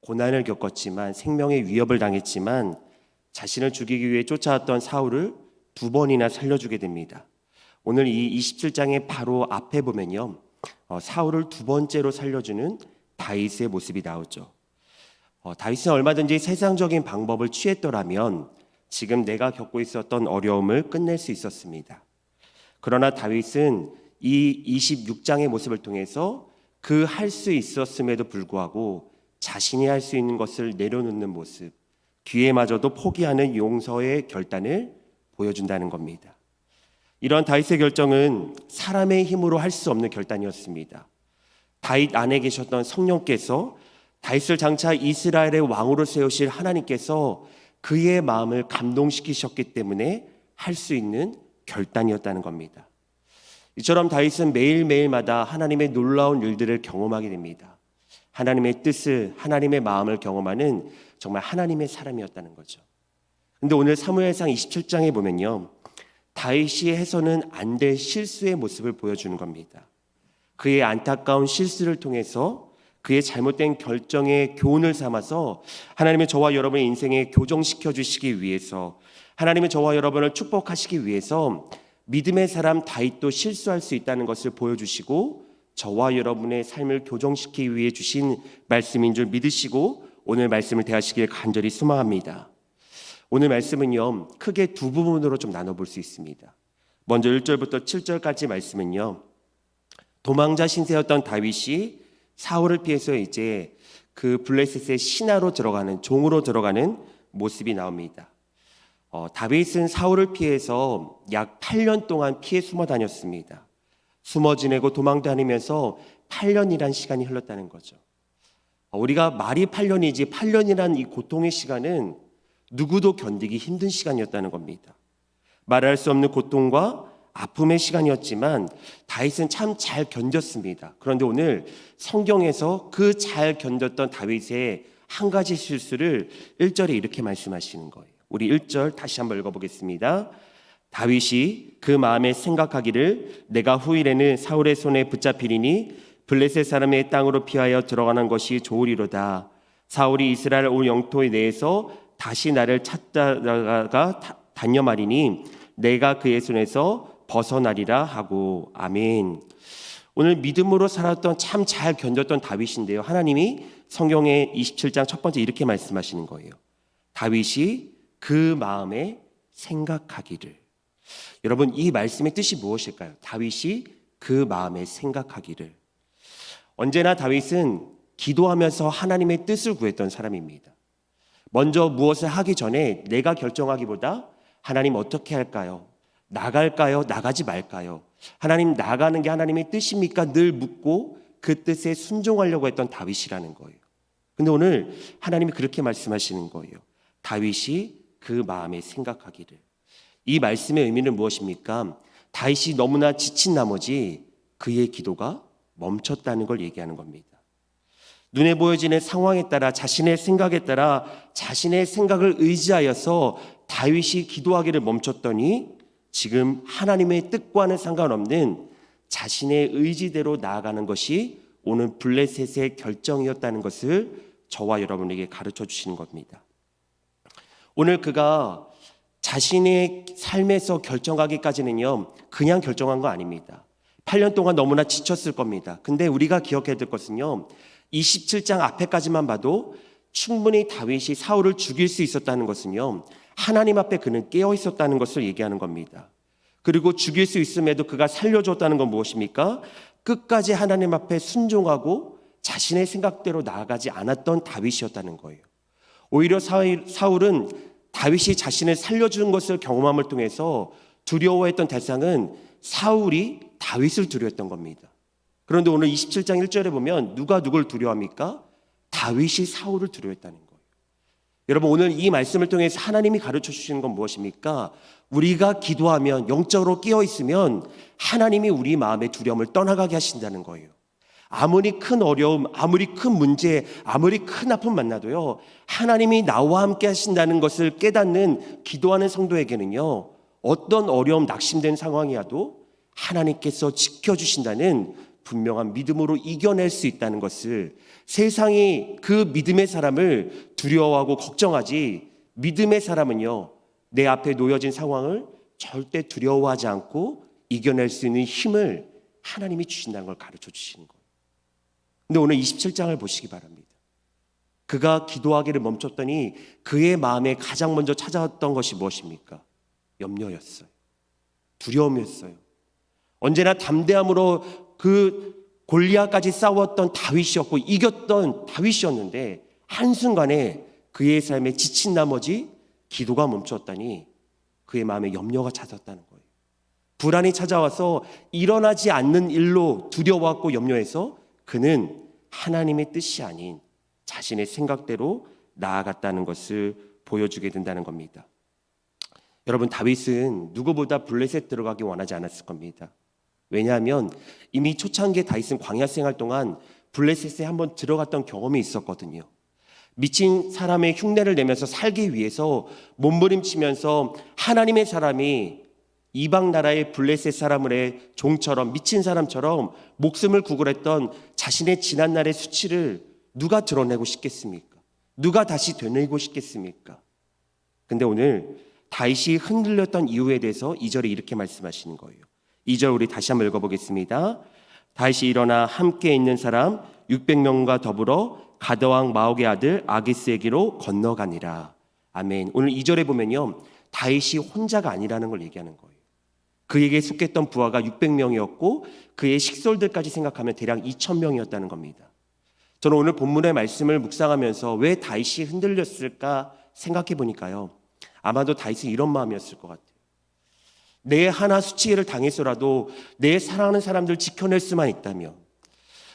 고난을 겪었지만 생명의 위협을 당했지만 자신을 죽이기 위해 쫓아왔던 사울을 2번이나 살려주게 됩니다. 오늘 이 27장의 바로 앞에 보면요, 사울을 2번째로 살려주는 다윗의 모습이 나오죠. 다윗은 얼마든지 세상적인 방법을 취했더라면 지금 내가 겪고 있었던 어려움을 끝낼 수 있었습니다. 그러나 다윗은 이 26장의 모습을 통해서 그 할 수 있었음에도 불구하고 자신이 할 수 있는 것을 내려놓는 모습, 기회마저도 포기하는 용서의 결단을 보여준다는 겁니다. 이런 다윗의 결정은 사람의 힘으로 할 수 없는 결단이었습니다. 다윗 안에 계셨던 성령께서 다윗을 장차 이스라엘의 왕으로 세우실 하나님께서 그의 마음을 감동시키셨기 때문에 할 수 있는 결단이었다는 겁니다. 이처럼 다윗은 매일매일마다 하나님의 놀라운 일들을 경험하게 됩니다. 하나님의 뜻을, 하나님의 마음을 경험하는 정말 하나님의 사람이었다는 거죠. 근데 오늘 사무엘상 27장에 보면요, 다윗이 해서는 안 될 실수의 모습을 보여주는 겁니다. 그의 안타까운 실수를 통해서 그의 잘못된 결정의 교훈을 삼아서 하나님의 저와 여러분의 인생에 교정시켜 주시기 위해서, 하나님의 저와 여러분을 축복하시기 위해서 믿음의 사람 다윗도 실수할 수 있다는 것을 보여주시고 저와 여러분의 삶을 교정시키기 위해 주신 말씀인 줄 믿으시고 오늘 말씀을 대하시길 간절히 소망합니다. 오늘 말씀은요, 크게 2부분으로 좀 나눠볼 수 있습니다. 먼저 1절부터 7절까지 말씀은요, 도망자 신세였던 다윗이 사울을 피해서 이제 그 블레셋의 신하로 들어가는, 종으로 들어가는 모습이 나옵니다. 다윗은 사울을 피해서 약 8년 동안 피해 숨어 다녔습니다. 숨어 지내고 도망 다니면서 8년이란 시간이 흘렀다는 거죠. 우리가 말이 8년이지 8년이란 이 고통의 시간은 누구도 견디기 힘든 시간이었다는 겁니다. 말할 수 없는 고통과 아픔의 시간이었지만 다윗은 참 잘 견뎠습니다. 그런데 오늘 성경에서 그 잘 견뎠던 다윗의 한 가지 실수를 1절에 이렇게 말씀하시는 거예요. 우리 1절 다시 한번 읽어보겠습니다. 다윗이 그 마음에 생각하기를 내가 후일에는 사울의 손에 붙잡히리니 블레셋 사람의 땅으로 피하여 들어가는 것이 좋으리로다. 사울이 이스라엘 온 영토 내에서 다시 나를 찾다가 단념하리니 내가 그의 손에서 벗어나리라 하고. 아멘. 오늘 믿음으로 살았던 참 잘 견뎠던 다윗인데요, 하나님이 성경의 27장 첫 번째 이렇게 말씀하시는 거예요. 다윗이 그 마음에 생각하기를. 여러분, 이 말씀의 뜻이 무엇일까요? 다윗이 그 마음에 생각하기를. 언제나 다윗은 기도하면서 하나님의 뜻을 구했던 사람입니다. 먼저 무엇을 하기 전에 내가 결정하기보다 하나님 어떻게 할까요? 나갈까요? 나가지 말까요? 하나님, 나가는 게 하나님의 뜻입니까? 늘 묻고 그 뜻에 순종하려고 했던 다윗이라는 거예요. 근데 오늘 하나님이 그렇게 말씀하시는 거예요. 다윗이 그 마음에 생각하기를. 이 말씀의 의미는 무엇입니까? 다윗이 너무나 지친 나머지 그의 기도가 멈췄다는 걸 얘기하는 겁니다. 눈에 보여지는 상황에 따라, 자신의 생각에 따라 자신의 생각을 의지하여서 다윗이 기도하기를 멈췄더니 지금 하나님의 뜻과는 상관없는 자신의 의지대로 나아가는 것이 오늘 블레셋의 결정이었다는 것을 저와 여러분에게 가르쳐 주시는 겁니다. 오늘 그가 자신의 삶에서 결정하기까지는요, 그냥 결정한 거 아닙니다. 8년 동안 너무나 지쳤을 겁니다. 근데 우리가 기억해야 될 것은요, 27장 앞에까지만 봐도 충분히 다윗이 사울을 죽일 수 있었다는 것은요, 하나님 앞에 그는 깨어 있었다는 것을 얘기하는 겁니다. 그리고 죽일 수 있음에도 그가 살려줬다는 건 무엇입니까? 끝까지 하나님 앞에 순종하고 자신의 생각대로 나아가지 않았던 다윗이었다는 거예요. 오히려 사울은 다윗이 자신을 살려준 것을 경험함을 통해서 두려워했던 대상은 사울이 다윗을 두려워했던 겁니다. 그런데 오늘 27장 1절에 보면 누가 누굴 두려워합니까? 다윗이 사울을 두려워했다는 거예요. 여러분, 오늘 이 말씀을 통해서 하나님이 가르쳐 주시는 건 무엇입니까? 우리가 기도하면, 영적으로 깨어 있으면 하나님이 우리 마음의 두려움을 떠나가게 하신다는 거예요. 아무리 큰 어려움, 아무리 큰 문제, 아무리 큰 아픔 만나도요, 하나님이 나와 함께 하신다는 것을 깨닫는 기도하는 성도에게는요, 어떤 어려움, 낙심된 상황이라도 하나님께서 지켜주신다는 분명한 믿음으로 이겨낼 수 있다는 것을, 세상이 그 믿음의 사람을 두려워하고 걱정하지, 믿음의 사람은요, 내 앞에 놓여진 상황을 절대 두려워하지 않고 이겨낼 수 있는 힘을 하나님이 주신다는 걸 가르쳐 주시는 거예요. 근데 오늘 27장을 보시기 바랍니다. 그가 기도하기를 멈췄더니 그의 마음에 가장 먼저 찾아왔던 것이 무엇입니까? 염려였어요. 두려움이었어요. 언제나 담대함으로 그 골리앗까지 싸웠던 다윗이었고 이겼던 다윗이었는데, 한순간에 그의 삶에 지친 나머지 기도가 멈췄다니 그의 마음에 염려가 찾았다는 거예요. 불안이 찾아와서 일어나지 않는 일로 두려워하고 염려해서 그는 하나님의 뜻이 아닌 자신의 생각대로 나아갔다는 것을 보여주게 된다는 겁니다. 여러분, 다윗은 누구보다 블레셋 들어가기 원하지 않았을 겁니다. 왜냐하면 이미 초창기에 다윗은 광야 생활 동안 블레셋에 한번 들어갔던 경험이 있었거든요. 미친 사람의 흉내를 내면서 살기 위해서 몸부림치면서 하나님의 사람이 이방 나라의 블레셋 사람의 종처럼, 미친 사람처럼 목숨을 구걸했던 자신의 지난날의 수치를 누가 드러내고 싶겠습니까? 누가 다시 되뇌고 싶겠습니까? 근데 오늘 다윗이 흔들렸던 이유에 대해서 2절에 이렇게 말씀하시는 거예요. 2절 우리 다시 한번 읽어보겠습니다. 다윗이 일어나 함께 있는 사람 600명과 더불어 가드왕 마옥의 아들 아기스에게로 건너가니라. 아멘. 오늘 2절에 보면요, 다윗이 혼자가 아니라는 걸 얘기하는 거예요. 그에게 속했던 부하가 600명이었고 그의 식솔들까지 생각하면 대략 2000명이었다는 겁니다. 저는 오늘 본문의 말씀을 묵상하면서 왜 다윗이 흔들렸을까 생각해 보니까요, 아마도 다윗은 이런 마음이었을 것 같아요. 내 하나 수치를 당해서라도 내 사랑하는 사람들 지켜낼 수만 있다면,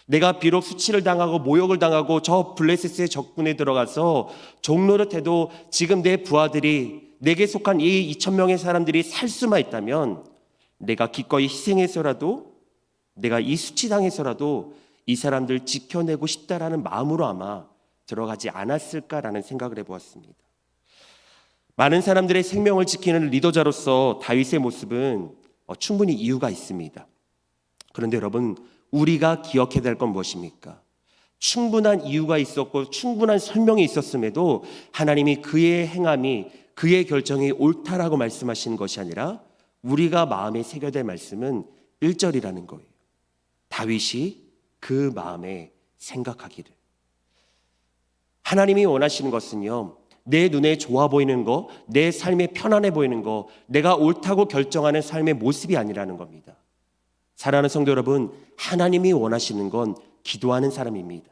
내가 비록 수치를 당하고 모욕을 당하고 저 블레셋의 적군에 들어가서 종노릇해도 지금 내 부하들이, 내게 속한 이 2000명의 사람들이 살 수만 있다면 내가 기꺼이 희생해서라도, 내가 이 수치당해서라도 이 사람들 지켜내고 싶다라는 마음으로 아마 들어가지 않았을까라는 생각을 해보았습니다. 많은 사람들의 생명을 지키는 리더자로서 다윗의 모습은 충분히 이유가 있습니다. 그런데 여러분, 우리가 기억해야 될 건 무엇입니까? 충분한 이유가 있었고 충분한 설명이 있었음에도 하나님이 그의 행함이, 그의 결정이 옳다라고 말씀하시는 것이 아니라 우리가 마음에 새겨야 될 말씀은 1절이라는 거예요. 다윗이 그 마음에 생각하기를. 하나님이 원하시는 것은요, 내 눈에 좋아 보이는 거, 내 삶에 편안해 보이는 거, 내가 옳다고 결정하는 삶의 모습이 아니라는 겁니다. 사랑하는 성도 여러분, 하나님이 원하시는 건 기도하는 사람입니다.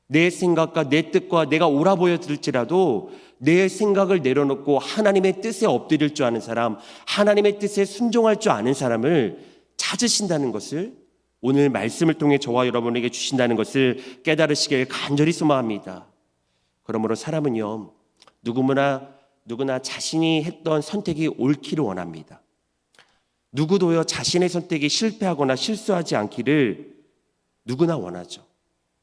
내 생각과 내 뜻과 내가 옳아 보여질지라도 내 생각을 내려놓고 하나님의 뜻에 엎드릴 줄 아는 사람, 하나님의 뜻에 순종할 줄 아는 사람을 찾으신다는 것을 오늘 말씀을 통해 저와 여러분에게 주신다는 것을 깨달으시길 간절히 소망합니다. 그러므로 사람은요, 누구나 자신이 했던 선택이 옳기를 원합니다. 누구도요, 자신의 선택이 실패하거나 실수하지 않기를 누구나 원하죠.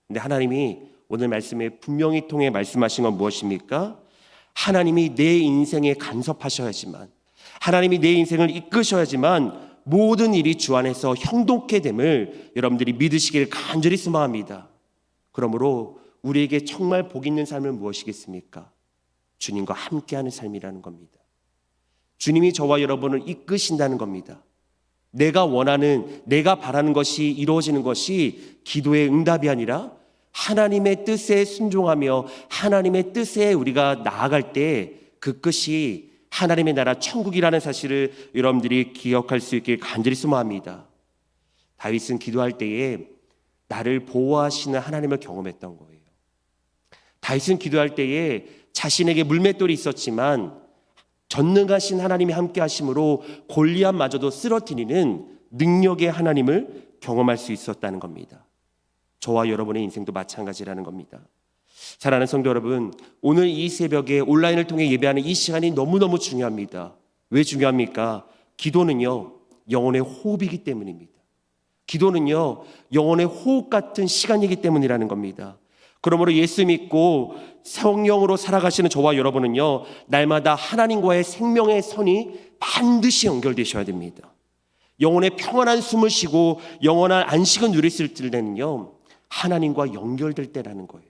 근데 하나님이 오늘 말씀에 분명히 통해 말씀하신 건 무엇입니까? 하나님이 내 인생에 간섭하셔야지만, 하나님이 내 인생을 이끄셔야지만 모든 일이 주 안에서 형통케 됨을 여러분들이 믿으시기를 간절히 소망합니다. 그러므로 우리에게 정말 복 있는 삶은 무엇이겠습니까? 주님과 함께하는 삶이라는 겁니다. 주님이 저와 여러분을 이끄신다는 겁니다. 내가 원하는, 내가 바라는 것이 이루어지는 것이 기도의 응답이 아니라 하나님의 뜻에 순종하며 하나님의 뜻에 우리가 나아갈 때 그 끝이 하나님의 나라 천국이라는 사실을 여러분들이 기억할 수 있길 간절히 소망합니다. 다윗은 기도할 때에 나를 보호하시는 하나님을 경험했던 거예요. 다윗은 기도할 때에 자신에게 물맷돌이 있었지만 전능하신 하나님이 함께 하심으로 골리앗마저도 쓰러뜨리는 능력의 하나님을 경험할 수 있었다는 겁니다. 저와 여러분의 인생도 마찬가지라는 겁니다. 사랑하는 성도 여러분, 오늘 이 새벽에 온라인을 통해 예배하는 이 시간이 너무너무 중요합니다. 왜 중요합니까? 기도는요, 영혼의 호흡이기 때문입니다. 기도는요, 영혼의 호흡 같은 시간이기 때문이라는 겁니다. 그러므로 예수 믿고 성령으로 살아가시는 저와 여러분은요, 날마다 하나님과의 생명의 선이 반드시 연결되셔야 됩니다. 영혼의 평안한 숨을 쉬고 영원한 안식을 누렸을 때는요, 하나님과 연결될 때라는 거예요.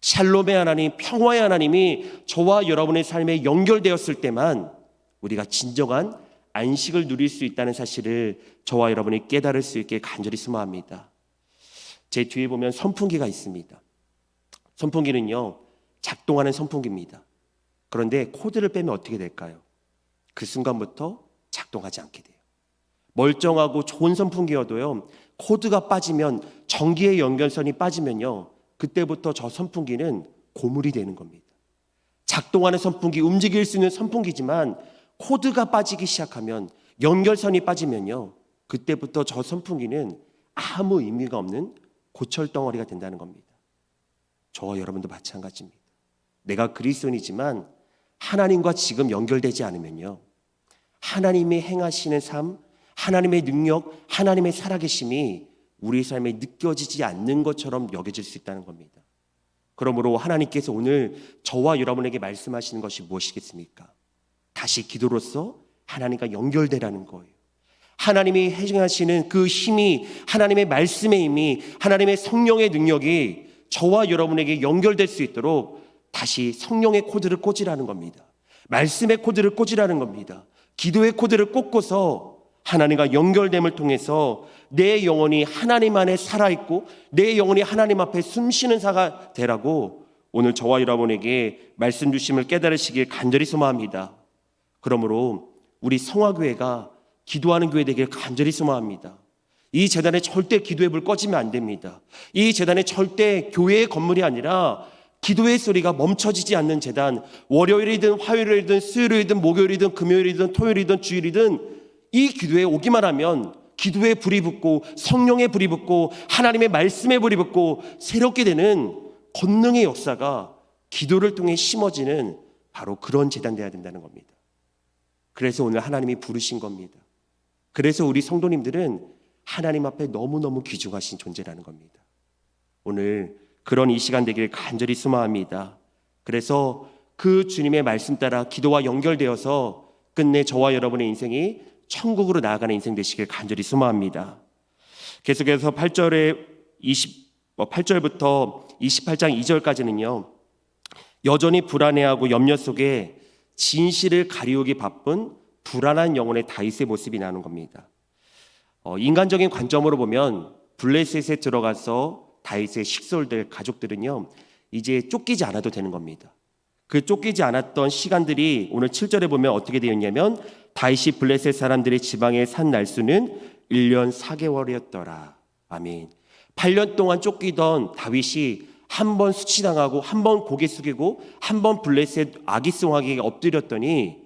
샬롬의 하나님, 평화의 하나님이 저와 여러분의 삶에 연결되었을 때만 우리가 진정한 안식을 누릴 수 있다는 사실을 저와 여러분이 깨달을 수 있게 간절히 소망합니다. 제 뒤에 보면 선풍기가 있습니다. 선풍기는요, 작동하는 선풍기입니다. 그런데 코드를 빼면 어떻게 될까요? 그 순간부터 작동하지 않게 돼요. 멀쩡하고 좋은 선풍기여도요, 코드가 빠지면, 전기의 연결선이 빠지면요, 그때부터 저 선풍기는 고물이 되는 겁니다. 작동하는 선풍기, 움직일 수 있는 선풍기지만 코드가 빠지기 시작하면, 연결선이 빠지면요, 그때부터 저 선풍기는 아무 의미가 없는 고철덩어리가 된다는 겁니다. 저와 여러분도 마찬가지입니다. 내가 그리스도인이지만 하나님과 지금 연결되지 않으면요, 하나님이 행하시는 삶, 하나님의 능력, 하나님의 살아계심이 우리 삶에 느껴지지 않는 것처럼 여겨질 수 있다는 겁니다. 그러므로 하나님께서 오늘 저와 여러분에게 말씀하시는 것이 무엇이겠습니까? 다시 기도로서 하나님과 연결되라는 거예요. 하나님이 행하시는 그 힘이, 하나님의 말씀의 힘이, 하나님의 성령의 능력이 저와 여러분에게 연결될 수 있도록 다시 성령의 코드를 꽂으라는 겁니다. 말씀의 코드를 꽂으라는 겁니다. 기도의 코드를 꽂고서 하나님과 연결됨을 통해서 내 영혼이 하나님 안에 살아있고 내 영혼이 하나님 앞에 숨쉬는 자가 되라고 오늘 저와 여러분에게 말씀 주심을 깨달으시길 간절히 소망합니다. 그러므로 우리 성화교회가 기도하는 교회 되길 간절히 소망합니다. 이 재단에 절대 기도의 불 꺼지면 안 됩니다. 이 재단에 절대 교회의 건물이 아니라 기도의 소리가 멈춰지지 않는 재단, 월요일이든 화요일이든 수요일이든 목요일이든 금요일이든 토요일이든 주일이든 이 기도에 오기만 하면 기도의 불이 붙고 성령의 불이 붙고 하나님의 말씀의 불이 붙고 새롭게 되는 권능의 역사가 기도를 통해 심어지는 바로 그런 재단 되어야 된다는 겁니다. 그래서 오늘 하나님이 부르신 겁니다. 그래서 우리 성도님들은 하나님 앞에 너무너무 귀중하신 존재라는 겁니다. 오늘 그런 이 시간 되길 간절히 소망합니다. 그래서 그 주님의 말씀 따라 기도와 연결되어서 끝내 저와 여러분의 인생이 천국으로 나아가는 인생 되시길 간절히 소망합니다. 계속해서 8절부터 28장 2절까지는요, 여전히 불안해하고 염려 속에 진실을 가리우기 바쁜 불안한 영혼의 다윗의 모습이 나오는 겁니다. 인간적인 관점으로 보면 블레셋에 들어가서 다윗의 식솔들, 가족들은요, 이제 쫓기지 않아도 되는 겁니다. 그 쫓기지 않았던 시간들이 오늘 7절에 보면 어떻게 되어 있냐면 다윗이 블레셋 사람들의 지방에 산 날수는 1년 4개월이었더라. 아멘. 8년 동안 쫓기던 다윗이 한 번 수치당하고 한 번 고개 숙이고 한 번 블레셋 아기스 왕에게 엎드렸더니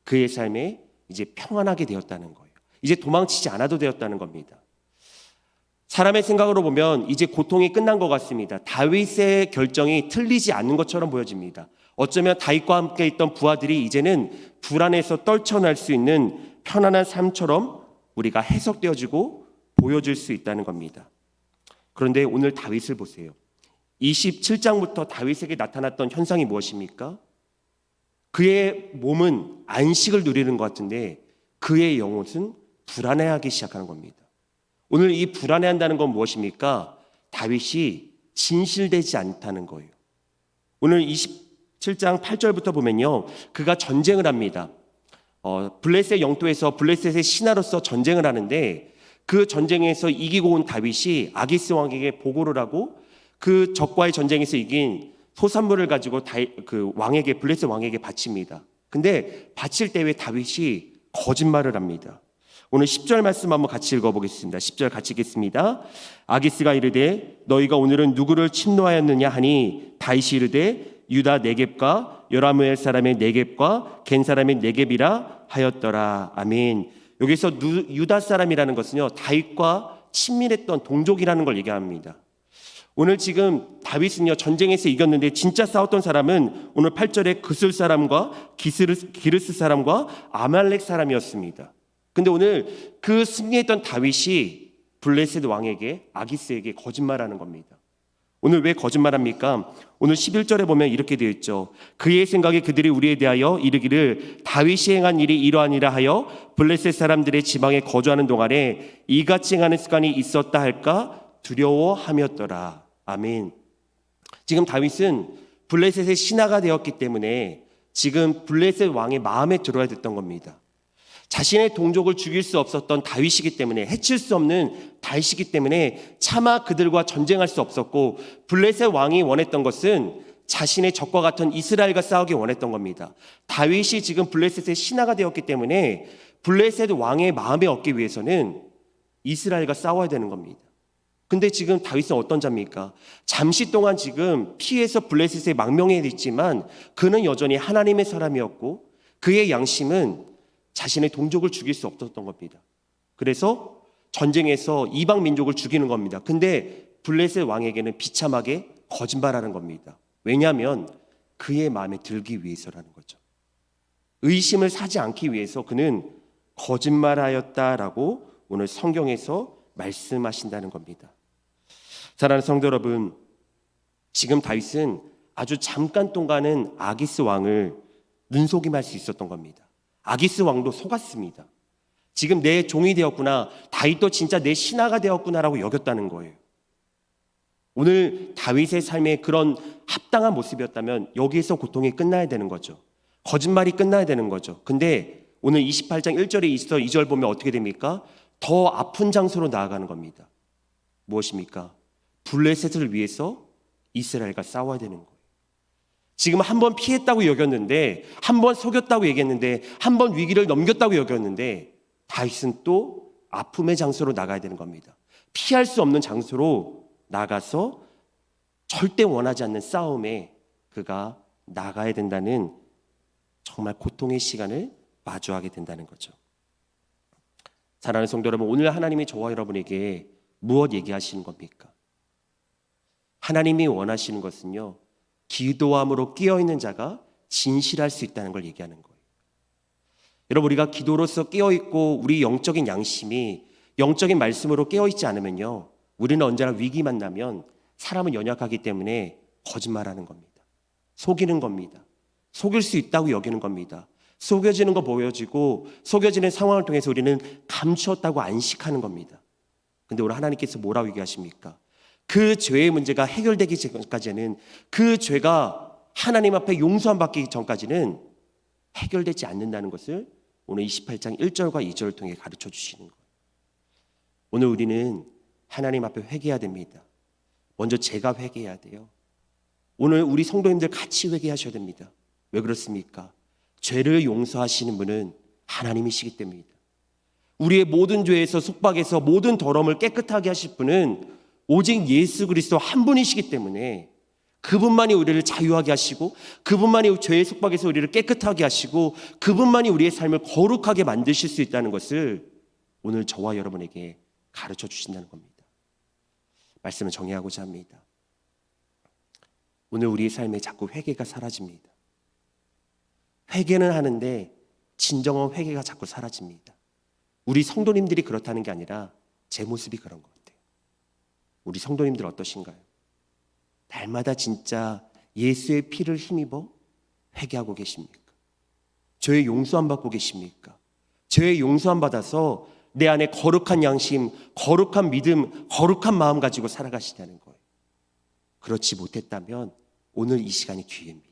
그의 삶에 이제 평안하게 되었다는 거예요. 이제 도망치지 않아도 되었다는 겁니다. 사람의 생각으로 보면 이제 고통이 끝난 것 같습니다. 다윗의 결정이 틀리지 않는 것처럼 보여집니다. 어쩌면 다윗과 함께 있던 부하들이 이제는 불안해서 떨쳐날 수 있는 편안한 삶처럼 우리가 해석되어지고 보여질 수 있다는 겁니다. 그런데 오늘 다윗을 보세요. 27장부터 다윗에게 나타났던 현상이 무엇입니까? 그의 몸은 안식을 누리는 것 같은데 그의 영혼은 불안해하기 시작하는 겁니다. 오늘 이 불안해한다는 건 무엇입니까? 다윗이 진실되지 않다는 거예요. 오늘 27장 8절부터 보면요, 그가 전쟁을 합니다. 블레셋 영토에서 블레셋의 신하로서 전쟁을 하는데 그 전쟁에서 이기고 온 다윗이 아기스 왕에게 보고를 하고 그 적과의 전쟁에서 이긴 소산물을 가지고 그 왕에게, 블레셋 왕에게 바칩니다. 근데 바칠 때 왜 다윗이 거짓말을 합니다. 오늘 10절 말씀 한번 같이 읽어보겠습니다. 10절 같이 읽겠습니다. 아기스가 이르되 너희가 오늘은 누구를 침노하였느냐 하니 다윗이 이르되 유다 네겝과 요라무엘 사람의 네겝과 겐 사람의 네겝이라 하였더라. 아멘. 여기서 유다 사람이라는 것은요, 다윗과 친밀했던 동족이라는 걸 얘기합니다. 오늘 지금 다윗은요, 전쟁에서 이겼는데 진짜 싸웠던 사람은 오늘 8절에 그술 사람과 기르스 사람과 아말렉 사람이었습니다. 근데 오늘 그 승리했던 다윗이 블레셋 왕에게, 아기스에게 거짓말하는 겁니다. 오늘 왜 거짓말합니까? 오늘 11절에 보면 이렇게 되어 있죠. 그의 생각에 그들이 우리에 대하여 이르기를 다윗이 행한 일이 이러하니라 하여 블레셋 사람들의 지방에 거주하는 동안에 이같이 행하는 습관이 있었다 할까 두려워함이었더라. 아멘. 지금 다윗은 블레셋의 신하가 되었기 때문에 지금 블레셋 왕의 마음에 들어야 됐던 겁니다. 자신의 동족을 죽일 수 없었던 다윗이기 때문에, 해칠 수 없는 다윗이기 때문에 차마 그들과 전쟁할 수 없었고, 블레셋 왕이 원했던 것은 자신의 적과 같은 이스라엘과 싸우기 원했던 겁니다. 다윗이 지금 블레셋의 신하가 되었기 때문에 블레셋 왕의 마음에 얻기 위해서는 이스라엘과 싸워야 되는 겁니다. 근데 지금 다윗은 어떤 자입니까? 잠시 동안 지금 피해서 블레셋에 망명해 있지만 그는 여전히 하나님의 사람이었고, 그의 양심은 자신의 동족을 죽일 수 없었던 겁니다. 그래서 전쟁에서 이방 민족을 죽이는 겁니다. 근데 블레셋 왕에게는 비참하게 거짓말하는 겁니다. 왜냐하면 그의 마음에 들기 위해서라는 거죠. 의심을 사지 않기 위해서 그는 거짓말하였다라고 오늘 성경에서 말씀하신다는 겁니다. 사랑하는 성도 여러분, 지금 다윗은 아주 잠깐 동안은 아기스 왕을 눈속임할 수 있었던 겁니다. 아기스 왕도 속았습니다. 지금 내 종이 되었구나, 다윗도 진짜 내 신하가 되었구나라고 여겼다는 거예요. 오늘 다윗의 삶의 그런 합당한 모습이었다면 여기에서 고통이 끝나야 되는 거죠. 거짓말이 끝나야 되는 거죠. 근데 오늘 28장 1절에 2절 보면 어떻게 됩니까? 더 아픈 장소로 나아가는 겁니다. 무엇입니까? 블레셋을 위해서 이스라엘과 싸워야 되는 거예요. 지금 한 번 피했다고 여겼는데, 한 번 속였다고 얘기했는데, 한 번 위기를 넘겼다고 여겼는데, 다윗은 또 아픔의 장소로 나가야 되는 겁니다. 피할 수 없는 장소로 나가서 절대 원하지 않는 싸움에 그가 나가야 된다는 정말 고통의 시간을 마주하게 된다는 거죠. 사랑하는 성도 여러분, 오늘 하나님이 저와 여러분에게 무엇 얘기하시는 겁니까? 하나님이 원하시는 것은요, 기도함으로 깨어있는 자가 진실할 수 있다는 걸 얘기하는 거예요. 여러분, 우리가 기도로서 깨어있고 우리 영적인 양심이 영적인 말씀으로 깨어있지 않으면요, 우리는 언제나 위기만 나면 사람은 연약하기 때문에 거짓말하는 겁니다. 속이는 겁니다. 속일 수 있다고 여기는 겁니다. 속여지는 거 보여지고 속여지는 상황을 통해서 우리는 감추었다고 안식하는 겁니다. 근데 오늘 하나님께서 뭐라고 얘기하십니까? 그 죄의 문제가 해결되기 전까지는, 그 죄가 하나님 앞에 용서함 받기 전까지는 해결되지 않는다는 것을 오늘 28장 1절과 2절을 통해 가르쳐 주시는 거예요. 오늘 우리는 하나님 앞에 회개해야 됩니다. 먼저 제가 회개해야 돼요. 오늘 우리 성도님들 같이 회개하셔야 됩니다. 왜 그렇습니까? 죄를 용서하시는 분은 하나님이시기 때문입니다. 우리의 모든 죄에서, 속박에서 모든 더러움을 깨끗하게 하실 분은 오직 예수 그리스도 한 분이시기 때문에 그분만이 우리를 자유하게 하시고, 그분만이 죄의 속박에서 우리를 깨끗하게 하시고, 그분만이 우리의 삶을 거룩하게 만드실 수 있다는 것을 오늘 저와 여러분에게 가르쳐 주신다는 겁니다. 말씀을 정리하고자 합니다. 오늘 우리의 삶에 자꾸 회개가 사라집니다. 회개는 하는데 진정한 회개가 자꾸 사라집니다. 우리 성도님들이 그렇다는 게 아니라 제 모습이 그런 것 같아요. 우리 성도님들 어떠신가요? 날마다 진짜 예수의 피를 힘입어 회개하고 계십니까? 죄의 용서함 받고 계십니까? 죄의 용서함 받아서 내 안에 거룩한 양심, 거룩한 믿음, 거룩한 마음 가지고 살아가시냐는 거예요. 그렇지 못했다면 오늘 이 시간이 기회입니다.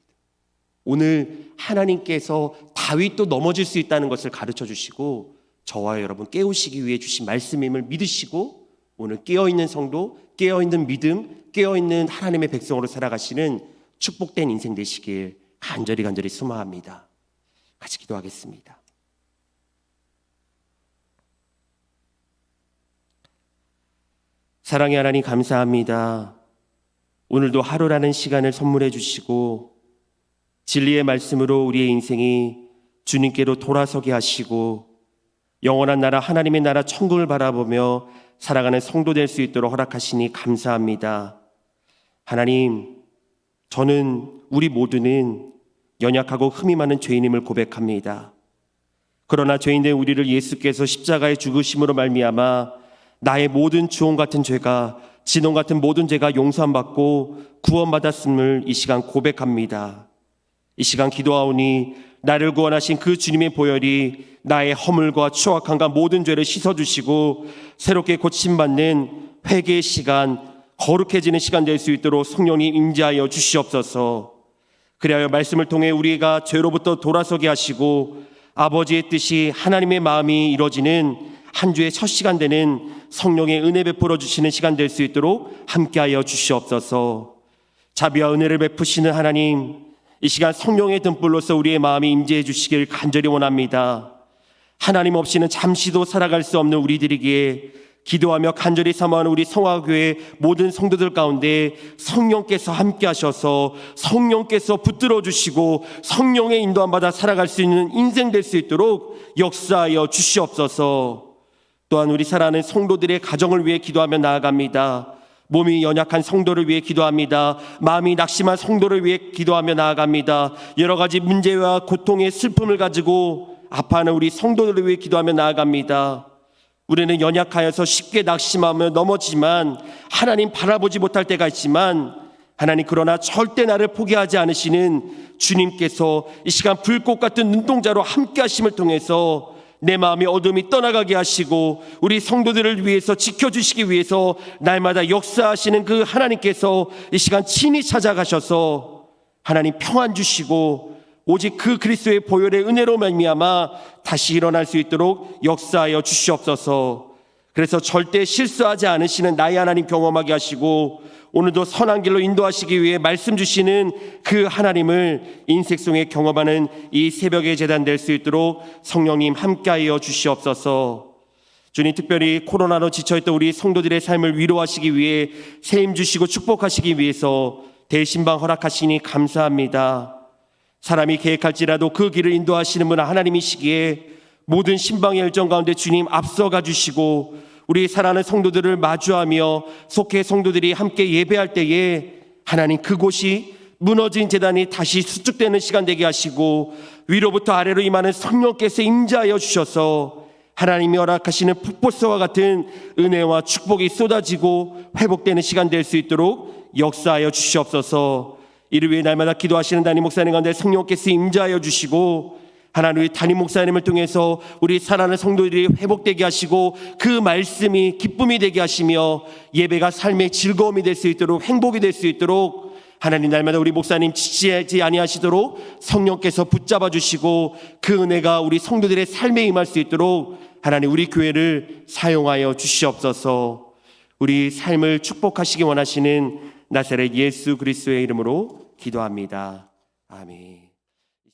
오늘 하나님께서 다윗도 넘어질 수 있다는 것을 가르쳐 주시고, 저와 여러분 깨우시기 위해 주신 말씀임을 믿으시고, 오늘 깨어있는 성도, 깨어있는 믿음, 깨어있는 하나님의 백성으로 살아가시는 축복된 인생 되시길 간절히 소망합니다. 같이 기도하겠습니다. 사랑의 하나님, 감사합니다. 오늘도 하루라는 시간을 선물해 주시고 진리의 말씀으로 우리의 인생이 주님께로 돌아서게 하시고 영원한 나라, 하나님의 나라 천국을 바라보며 살아가는 성도 될 수 있도록 허락하시니 감사합니다. 하나님, 저는, 우리 모두는 연약하고 흠이 많은 죄인임을 고백합니다. 그러나 죄인된 우리를 예수께서 십자가의 죽으심으로 말미암아 나의 모든 주홍 같은 죄가, 진홍 같은 모든 죄가 용서받고 구원받았음을 이 시간 고백합니다. 이 시간 기도하오니 나를 구원하신 그 주님의 보혈이 나의 허물과 추악함과 모든 죄를 씻어주시고 새롭게 고침받는 회개의 시간, 거룩해지는 시간 될 수 있도록 성령님 임재하여 주시옵소서. 그리하여 말씀을 통해 우리가 죄로부터 돌아서게 하시고 아버지의 뜻이, 하나님의 마음이 이루어지는 한 주의 첫 시간 되는 성령의 은혜 베풀어 주시는 시간 될 수 있도록 함께하여 주시옵소서. 자비와 은혜를 베푸시는 하나님, 이 시간 성령의 등불로서 우리의 마음이 임재해 주시길 간절히 원합니다. 하나님 없이는 잠시도 살아갈 수 없는 우리들에게 기도하며 간절히 사모하는 우리 성화교회 모든 성도들 가운데 성령께서 함께 하셔서 성령께서 붙들어 주시고 성령의 인도함 받아 살아갈 수 있는 인생 될 수 있도록 역사하여 주시옵소서. 또한 우리 사랑하는 성도들의 가정을 위해 기도하며 나아갑니다. 몸이 연약한 성도를 위해 기도합니다. 마음이 낙심한 성도를 위해 기도하며 나아갑니다. 여러 가지 문제와 고통의 슬픔을 가지고 아파하는 우리 성도들을 위해 기도하며 나아갑니다. 우리는 연약하여서 쉽게 낙심하며 넘어지만 하나님 바라보지 못할 때가 있지만 하나님 그러나 절대 나를 포기하지 않으시는 주님께서 이 시간 불꽃 같은 눈동자로 함께 하심을 통해서 내 마음의 어둠이 떠나가게 하시고 우리 성도들을 위해서 지켜주시기 위해서 날마다 역사하시는 그 하나님께서 이 시간 친히 찾아가셔서 하나님 평안 주시고 오직 그 그리스도의 보혈의 은혜로 말미암아 다시 일어날 수 있도록 역사하여 주시옵소서. 그래서 절대 실수하지 않으시는 나의 하나님 경험하게 하시고 오늘도 선한 길로 인도하시기 위해 말씀 주시는 그 하나님을 인생 속에 경험하는 이 새벽의 제단 될 수 있도록 성령님 함께하여 주시옵소서. 주님, 특별히 코로나로 지쳐있던 우리 성도들의 삶을 위로하시기 위해 세임 주시고 축복하시기 위해서 대신방 허락하시니 감사합니다. 사람이 계획할지라도 그 길을 인도하시는 분 하나님이시기에 모든 신방의 일정 가운데 주님 앞서가 주시고 우리 사랑하는 성도들을 마주하며 속해 성도들이 함께 예배할 때에 하나님 그곳이 무너진 제단이 다시 수축되는 시간 되게 하시고 위로부터 아래로 임하는 성령께서 임재하여 주셔서 하나님이 허락하시는 폭포수와 같은 은혜와 축복이 쏟아지고 회복되는 시간 될 수 있도록 역사하여 주시옵소서. 이를 위해 날마다 기도하시는 담임 목사님 가운데 성령께서 임재하여 주시고 하나님 우리 담임 목사님을 통해서 우리 사랑하는 성도들이 회복되게 하시고 그 말씀이 기쁨이 되게 하시며 예배가 삶의 즐거움이 될 수 있도록 행복이 될 수 있도록 하나님 날마다 우리 목사님 지치지 아니하시도록 성령께서 붙잡아 주시고 그 은혜가 우리 성도들의 삶에 임할 수 있도록 하나님 우리 교회를 사용하여 주시옵소서. 우리 삶을 축복하시기 원하시는 나사렛 예수 그리스도의 이름으로 기도합니다. 아멘.